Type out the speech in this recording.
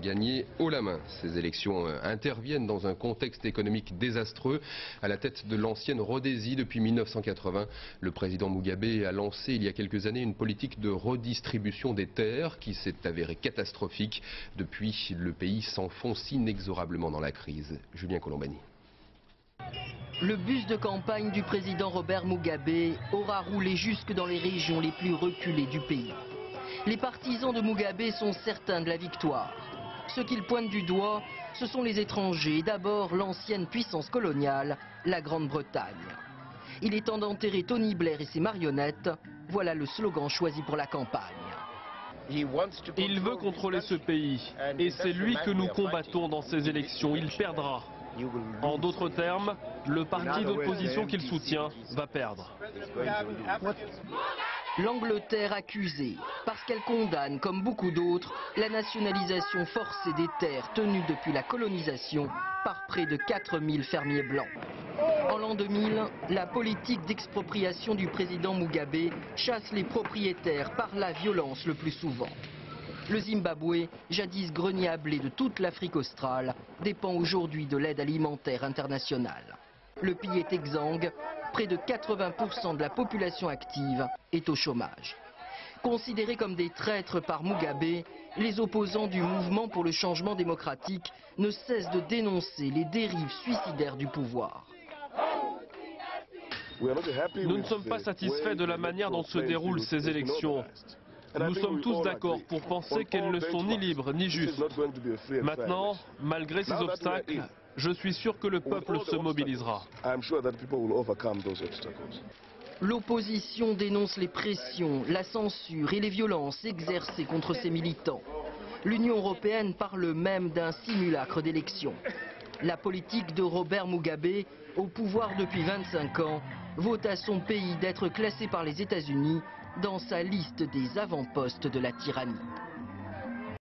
Gagné haut la main. Ces élections interviennent dans un contexte économique désastreux. À la tête de l'ancienne Rhodésie depuis 1980, le président Mugabe a lancé il y a quelques années une politique de redistribution des terres qui s'est avérée catastrophique. Depuis, le pays s'enfonce inexorablement dans la crise. Julien Colombani. Le bus de campagne du président Robert Mugabe aura roulé jusque dans les régions les plus reculées du pays. Les partisans de Mugabe sont certains de la victoire. Ceux qu'ils pointent du doigt, ce sont les étrangers, et d'abord l'ancienne puissance coloniale, la Grande-Bretagne. Il est temps d'enterrer Tony Blair et ses marionnettes, voilà le slogan choisi pour la campagne. Il veut contrôler ce pays, et c'est lui que nous combattons dans ces élections, il perdra. En d'autres termes, le parti d'opposition qu'il soutient va perdre. L'Angleterre accusée, parce qu'elle condamne, comme beaucoup d'autres, la nationalisation forcée des terres tenues depuis la colonisation par près de 4000 fermiers blancs. En l'an 2000, la politique d'expropriation du président Mugabe chasse les propriétaires par la violence le plus souvent. Le Zimbabwe, jadis grenier à blé de toute l'Afrique australe, dépend aujourd'hui de l'aide alimentaire internationale. Le pays est exsangue, près de 80% de la population active est au chômage. Considérés comme des traîtres par Mugabe, les opposants du mouvement pour le changement démocratique ne cessent de dénoncer les dérives suicidaires du pouvoir. Nous ne sommes pas satisfaits de la manière dont se déroulent ces élections. Nous sommes tous d'accord pour penser qu'elles ne sont ni libres ni justes. Maintenant, malgré ces obstacles, je suis sûr que le peuple se mobilisera. L'opposition dénonce les pressions, la censure et les violences exercées contre ses militants. L'Union européenne parle même d'un simulacre d'élection. La politique de Robert Mugabe, au pouvoir depuis 25 ans, vaut à son pays d'être classé par les États-Unis dans sa liste des avant-postes de la tyrannie.